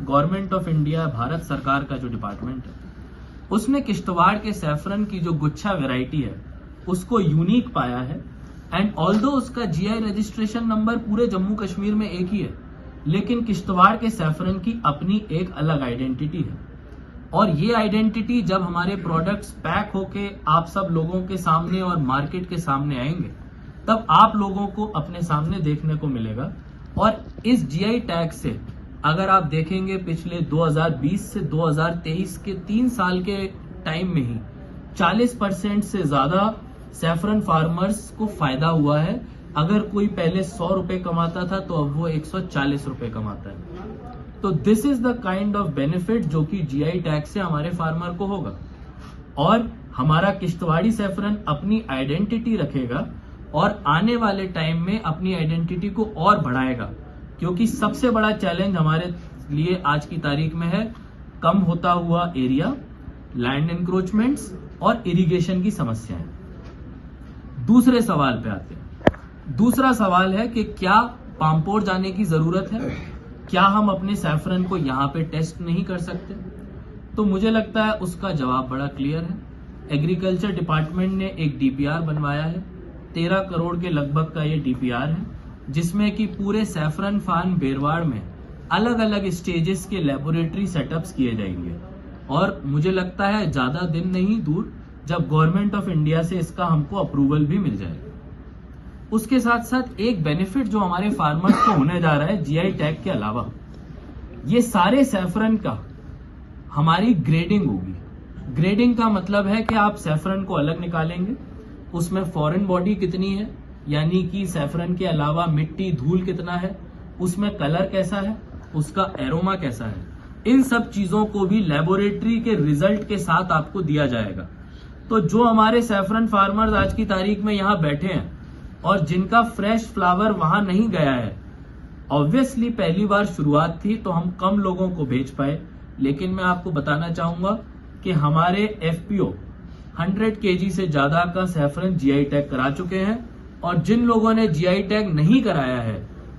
Government of India, Bharat सरकार का जो डिपार्टमेंट है, उसने किश्तवाड़ के सैफरन की जो गुच्छा वैरायटी है उसको यूनिक पाया है। एंड ऑल्दो उसका जीआई रजिस्ट्रेशन नंबर पूरे जम्मू कश्मीर में एक ही है, लेकिन किश्तवाड़ के सैफरन की अपनी एक अलग आइडेंटिटी है। और ये आइडेंटिटी जब हमारे प्रोडक्ट्स पैक होके आप सब लोगों के सामने और मार्केट के सामने आएंगे, तब आप लोगों को अपने सामने देखने को मिलेगा। और इस जीआई टैग से अगर आप देखेंगे पिछले 2020 से 2023 के 3 साल के टाइम में ही 40% से ज्यादा सैफरन फार्मर्स को फायदा हुआ है। अगर कोई पहले 100 रुपए कमाता था तो अब वो 140 रुपए कमाता है। तो this is the kind of benefit जो कि जीआई टैग से हमारे फार्मर को होगा। और हमारा किश्तवाड़ी सैफरन अपनी आइडेंटिटी रखेगा और आने वाले टाइम में अपनी आइडेंटिटी को और बढ़ाएगा, क्योंकि सबसे बड़ा चैलेंज हमारे लिए आज की तारीख में है कम होता हुआ एरिया, लैंड इंक्रोचमेंट्स और इरिगेशन की समस्याएं। दूसरे सवाल पे आते हैं। दूसरा सवाल है कि क्या पामपोर जाने की जरूरत है? क्या हम अपने सैफरन को यहाँ पे टेस्ट नहीं कर सकते? तो मुझे लगता है उसका जवाब बड़ा क्लियर है। एग्रीकल्चर डिपार्टमेंट ने एक डीपीआर बनवाया है, 13 करोड़ के लगभग का ये डीपीआर है, जिसमें कि पूरे सैफरन फार्म बेरवाड़ में अलग अलग स्टेजेस के लेबोरेटरी सेटअप्स किए जाएंगे। और मुझे लगता है ज्यादा दिन नहीं दूर जब गवर्नमेंट ऑफ इंडिया से इसका हमको अप्रूवल भी मिल जाएगा। उसके साथ साथ एक बेनिफिट जो हमारे फार्मर्स को होने जा रहा है जीआई टैग के अलावा, ये सारे सैफरन का हमारी ग्रेडिंग होगी। ग्रेडिंग का मतलब है कि आप सैफरन को अलग निकालेंगे, उसमें फॉरेन बॉडी कितनी है, यानी कि सैफरन के अलावा मिट्टी धूल कितना है, उसमें कलर कैसा है, उसका एरोमा कैसा है, इन सब चीजों को भी लेबोरेटरी के रिजल्ट के साथ आपको दिया जाएगा। तो जो हमारे सैफरन फार्मर्स आज की तारीख में यहाँ बैठे हैं और जिनका फ्रेश फ्लावर वहां नहीं गया है, ऑब्वियसली पहली बार शुरुआत थी तो हम कम लोगों को भेज पाए, लेकिन मैं आपको बताना चाहूंगा कि हमारे एफपीओ 100 केजी से ज्यादा का सैफरन जीआई टैग करा चुके हैं। और जिन लोगों ने जीआई टैग नहीं कराया है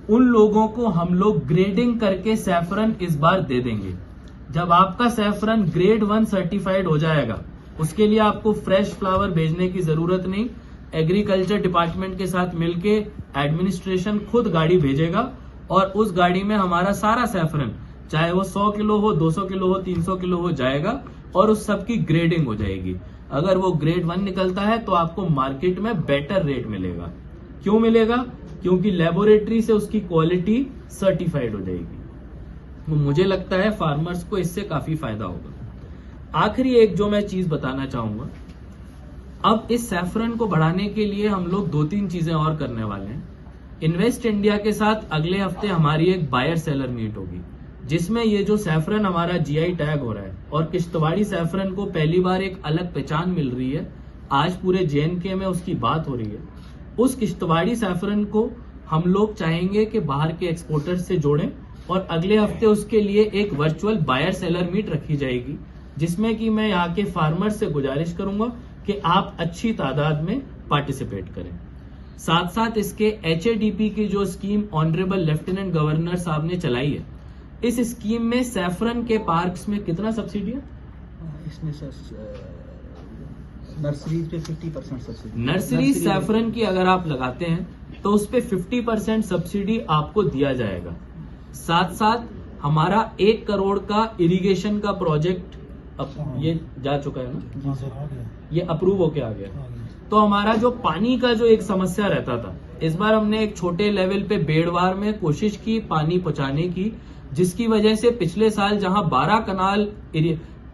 उन लोगों को हम लोग ग्रेडिंग करके सैफरन इस बार दे देंगे। जब आपका सैफरन ग्रेड 1 सर्टिफाइड हो जाएगा, उसके लिए आपको फ्रेश फ्लावर भेजने की जरूरत नहीं। एग्रीकल्चर डिपार्टमेंट के साथ मिलके एडमिनिस्ट्रेशन खुद गाड़ी भेजेगा और उस गाड़ी में हमारा सारा सैफरन, चाहे वो 100 किलो हो, 200 किलो हो, 300 किलो हो, जाएगा और उस सब की ग्रेडिंग हो जाएगी। अगर वो ग्रेड 1 निकलता है तो आपको मार्केट में बेटर रेट मिलेगा। क्यों मिलेगा? क्योंकि लेबोरेटरी से उसकी क्वालिटी सर्टिफाइड हो जाएगी। तो मुझे लगता है फार्मर्स को इससे काफी फायदा होगा। आखिरी एक जो मैं चीज बताना चाहूंगा, अब इस सैफरन को बढ़ाने के लिए हम लोग 2-3 चीजें और करने वाले हैं। इन्वेस्ट इंडिया के साथ अगले हफ्ते हमारी एक बायर सेलर मीट होगी, जिसमें ये जो सैफरन हमारा जीआई टैग हो रहा है और किश्तवाड़ी सैफरन को पहली बार एक अलग पहचान मिल रही है, आज पूरे जेएनके में उसकी बात हो रही है। उस किश्तवाड़ी सैफरन को हम लोग चाहेंगे कि बाहर के एक्सपोर्टर्स से जोड़ें और अगले हफ्ते उसके लिए एक वर्चुअल बायर सेलर मीट रखी जाएगी, जिसमें कि मैं यहाँ के फार्मर्स से गुजारिश करूंगा कि आप अच्छी तादाद में पार्टिसिपेट करें। साथ साथ इसके एचएडीपी की जो स्कीम ऑनरेबल लेफ्टिनेंट गवर्नर साहब ने चलाई है, इस स्कीम में सैफरन के पार्क्स में कितना सब्सिडी है? इसमें नर्सरी पे 50% सब्सिडी। नर्सरी सैफरन की अगर आप लगाते हैं तो उस पे 50% सब्सिडी आपको दिया जाएगा। साथ साथ हमारा 1 करोड़ का इरिगेशन का प्रोजेक्ट अब ये जा चुका है ना, ये अप्रूव होके आ गया। तो हमारा जो पानी का जो एक समस्या रहता था, इस बार हमने एक छोटे लेवल पे बेड़वार में कोशिश की पानी पहुंचाने की, जिसकी वजह से पिछले साल जहां 12 कनाल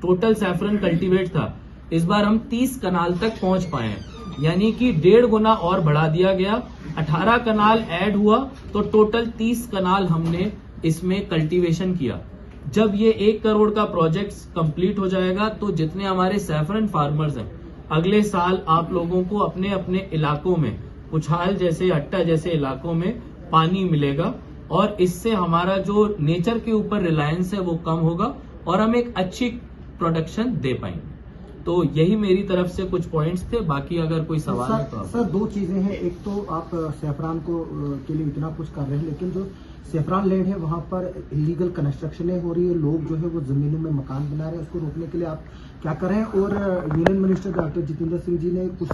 टोटल सैफरन कल्टीवेट था, इस बार हम 30 कनाल तक पहुंच पाए हैं, यानी कि 1.5 गुना और बढ़ा दिया गया। 18 कनाल ऐड हुआ तो टोटल 30 कनाल हमने इसमें कल्टीवेशन किया। जब ये 1 करोड़ का प्रोजेक्ट कंप्लीट हो जाएगा तो जितने हमारे सैफरन फार्मर्स हैं, अगले साल आप लोगों को अपने अपने इलाकों में, पुछाल जैसे, अट्टा जैसे इलाकों में पानी मिलेगा और इससे हमारा जो नेचर के ऊपर रिलायंस है वो कम होगा और हम एक अच्छी प्रोडक्शन दे पाएंगे। तो यही मेरी तरफ से कुछ पॉइंट्स थे। बाकी अगर कोई सवाल है तो सर 2 चीजें हैं। एक तो आप सैफरान को के लिए इतना कुछ कर रहे हैं, लेकिन जो सेफ्रॉन लैंड है, वहाँ पर इलीगल कंस्ट्रक्शनें हो रही है, लोग जो है वो जमीनों में मकान बना रहे हैं, उसको रोकने के लिए आप क्या कर रहे हैं? और union minister doctor Jitendra Singh ji ने कुछ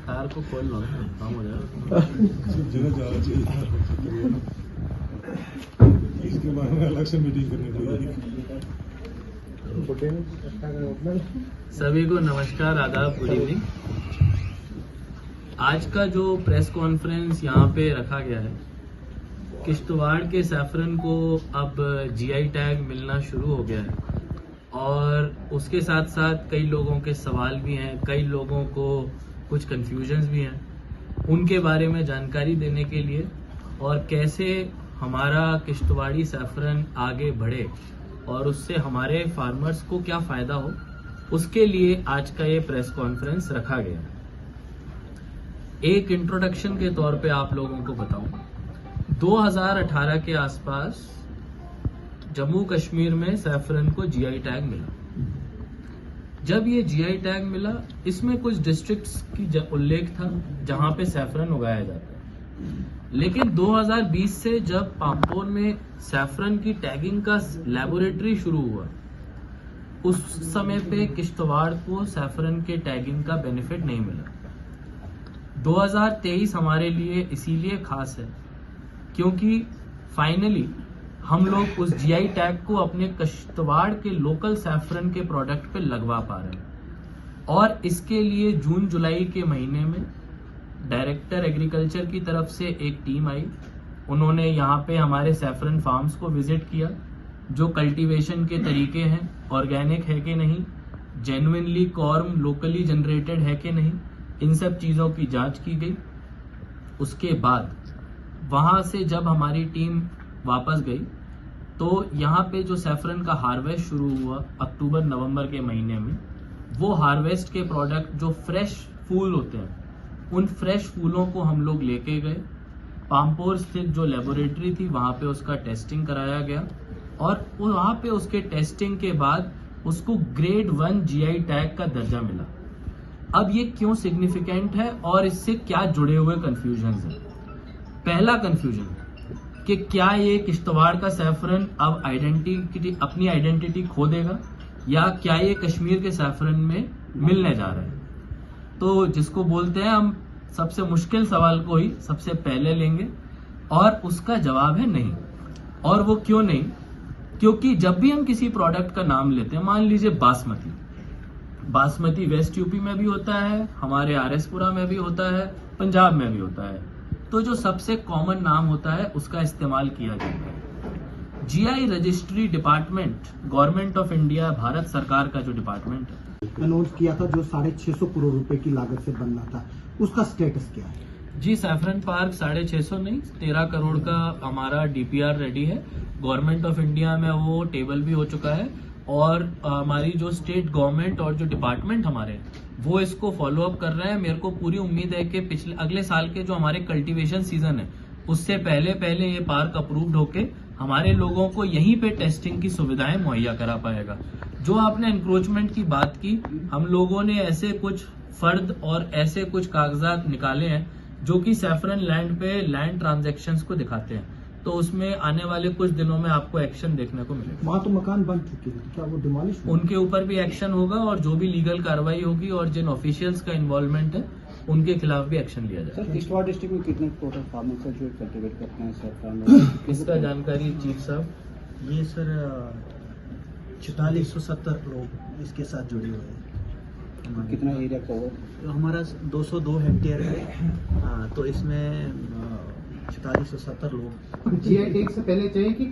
कार को खोल लो, काम हो जाएगा। इसके बारे में अलग से मीटिंग करनी पड़ेगी। सभी को नमस्कार, आदाब, गुड इवनिंग। आज का जो प्रेस कॉन्फ्रेंस यहाँ पे रखा गया है, किश्तवाड़ के सैफरन को अब जीआई टैग मिलना शुरू हो गया है और उसके साथ साथ कई लोगों के सवाल भी हैं, कई लोगों को कुछ कन्फ्यूजन्स भी हैं। उनके बारे में जानकारी देने के लिए और कैसे हमारा किश्तवाड़ी सैफरन आगे बढ़े और उससे हमारे फार्मर्स को क्या फ़ायदा हो, उसके लिए आज का ये प्रेस कॉन्फ्रेंस रखा गया है। एक इंट्रोडक्शन के तौर पे आप लोगों को बताऊं, 2018 के आसपास जम्मू कश्मीर में सैफरन को जीआई टैग मिला। जब ये जीआई टैग मिला, इसमें कुछ डिस्ट्रिक्ट्स की उल्लेख था जहां पे सैफरन उगाया जाता है, लेकिन 2020 से जब पाम्पोर में सैफरन की टैगिंग का लैबोरेटरी शुरू हुआ, उस समय पे किश्तवाड़ को सैफरन के टैगिंग का बेनिफिट नहीं मिला। 2023 हमारे लिए इसीलिए खास है क्योंकि फाइनली हम लोग उस जीआई टैग को अपने किश्तवाड़ के लोकल सैफरन के प्रोडक्ट पे लगवा पा रहे हैं। और इसके लिए जून जुलाई के महीने में डायरेक्टर एग्रीकल्चर की तरफ से एक टीम आई। उन्होंने यहाँ पे हमारे सैफरन फार्म्स को विजिट किया, जो कल्टीवेशन के तरीके हैं, ऑर्गेनिक है कि नहीं, जेन्युइनली कॉर्म लोकली जनरेटेड है कि नहीं, इन सब चीज़ों की जांच की गई। उसके बाद वहाँ से जब हमारी टीम वापस गई तो यहाँ पे जो सैफरन का हार्वेस्ट शुरू हुआ अक्टूबर नवंबर के महीने में, वो हार्वेस्ट के प्रोडक्ट जो फ्रेश फूल होते हैं, उन फ्रेश फूलों को हम लोग लेके गए। पाम्पोर स्थित जो लेबोरेटरी थी वहाँ पे उसका टेस्टिंग कराया गया और वहाँ पे उसके टेस्टिंग के बाद उसको ग्रेड 1 जीआई टैग का दर्जा मिला। अब ये क्यों सिग्निफिकेंट है और इससे क्या जुड़े हुए कंफ्यूजन्स हैं? पहला कंफ्यूजन कि क्या ये किश्तवाड़ का सैफरन अब अपनी आइडेंटिटी खो देगा या क्या ये कश्मीर के सैफरन में मिलने जा रहा है? तो जिसको बोलते हैं, हम सबसे मुश्किल सवाल को ही सबसे पहले लेंगे और उसका जवाब है नहीं। और वो क्यों नहीं? क्योंकि जब भी हम किसी प्रोडक्ट का नाम लेते हैं, मान लीजिए बासमती वेस्ट यूपी में भी होता है, हमारे आरएसपुरा में भी होता है, पंजाब में भी होता है, तो जो सबसे कॉमन नाम होता है उसका इस्तेमाल किया जाता है। GI registry department, government of India, Bharat सरकार का जो डिपार्टमेंट है, अनाउंस किया था जो 650 करोड़ रुपए की लागत से बनना था, उसका स्टेटस क्या है? जी, सैफरन पार्क 650 नहीं 13 करोड़ का हमारा डीपीआर रेडी है। गवर्नमेंट ऑफ इंडिया में वो टेबल भी हो चुका है और हमारी जो स्टेट गवर्नमेंट और जो डिपार्टमेंट हमारे, वो इसको फॉलो अप कर रहे हैं। मेरे को पूरी उम्मीद है कि अगले साल के जो हमारे कल्टीवेशन सीजन है, उससे पहले ये पार्क अप्रूव्ड होके हमारे लोगों को यहीं पे टेस्टिंग की सुविधाएं मुहैया करा पाएगा। जो आपने एनक्रोचमेंट की बात की, हम लोगों ने ऐसे कुछ फर्द और ऐसे कुछ कागजात निकाले हैं जो कि सैफरन लैंड पे लैंड ट्रांजैक्शंस को दिखाते हैं, तो उसमें आने वाले कुछ दिनों में आपको एक्शन देखने को मिलेगा। वहाँ तो मकान बन चुके हैं, क्या वो डिमोलिश? उनके ऊपर भी एक्शन होगा और जो भी लीगल कार्रवाई होगी और जिन ऑफिशियल्स का इन्वॉल्वमेंट है उनके खिलाफ भी एक्शन लिया जाएगा। सर, किश्तवाड़ डिस्ट्रिक्ट में कितने टोटल फार्मर्स है जो कल्टीवेट करते हैं सर? इसका जानकारी चीफ साहब। ये सर 4470 लोग इसके साथ जुड़े हुए हैं। कितना एरिया कवर? हमारा 202 हेक्टेयर है, तो इसमें 4470 लोग। जीआई टैग से पहले चाहिए कि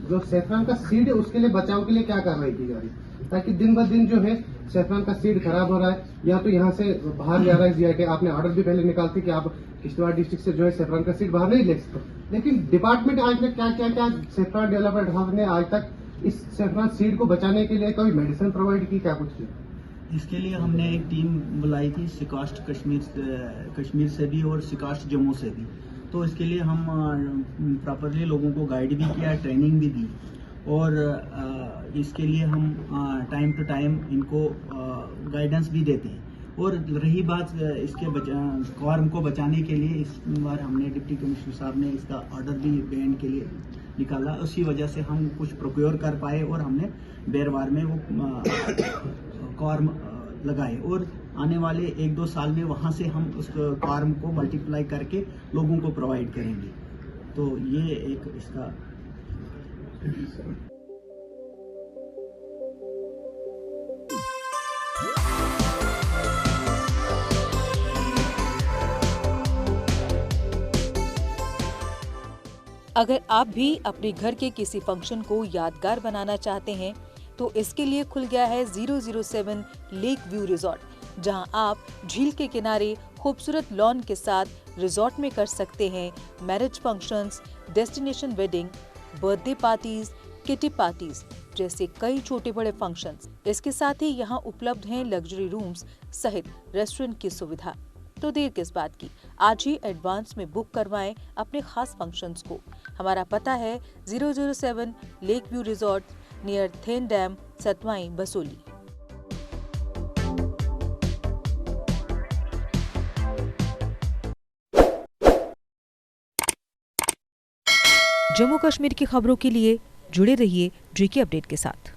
जो सैफरन का सीड है उसके लिए बचाव के लिए क्या कार्रवाई की जा रही है, ताकि दिन ब दिन जो है सैफरन का सीड खराब हो रहा है या तो यहाँ से बाहर जा रहा है जीआई टैग। आपने ऑर्डर भी पहले निकालती कि आप किश्तवाड़ डिस्ट्रिक्ट से जो है सैफरन का सीड बाहर नहीं ले सकते, लेकिन डिपार्टमेंट आज तक क्या सैफरन डेवलपमेंट हाउस ने आज तक इस सैफरन सीड को बचाने के लिए कोई मेडिसिन प्रोवाइड की, क्या कुछ किया? इसके लिए हमने एक टीम बुलाई थी सिकास्ट कश्मीर से भी और सिकास्ट जम्मू से भी। तो इसके लिए हम प्रॉपरली लोगों को गाइड भी किया, ट्रेनिंग भी दी और इसके लिए हम टाइम टू टाइम इनको गाइडेंस भी देते हैं। और रही बात इसके कॉर्म को बचाने के लिए, इस बार हमने डिप्टी कमिश्नर साहब ने इसका ऑर्डर भी बैन के लिए निकाला, उसी वजह से हम कुछ प्रोक्योर कर पाए और हमने बेरवार में वो कॉर्म लगाए और आने वाले 1-2 साल में वहाँ से हम उस कॉर्म को मल्टीप्लाई करके लोगों को प्रोवाइड करेंगे। तो ये एक इसका अगर आप भी अपने घर के किसी फंक्शन को यादगार बनाना चाहते हैं तो इसके लिए खुल गया है 007 लेक व्यू रिजॉर्ट, जहां आप झील के किनारे खूबसूरत लॉन के साथ रिजॉर्ट में कर सकते हैं marriage functions, destination wedding, birthday parties, kitty parties जैसे कई छोटे बड़े फंक्शंस। इसके साथ ही यहां उपलब्ध हैं लग्जरी रूम्स सहित रेस्टोरेंट की सुविधा। तो देर किस बात की, आज ही एडवांस में बुक करवाएं अपने खास फंक्शंस को। हमारा पता है 007 lake view resort near Thein dam, Satwai, Basohli. Jammu Kashmir की खबरों के लिए जुड़े रहिए JK अपडेट के साथ।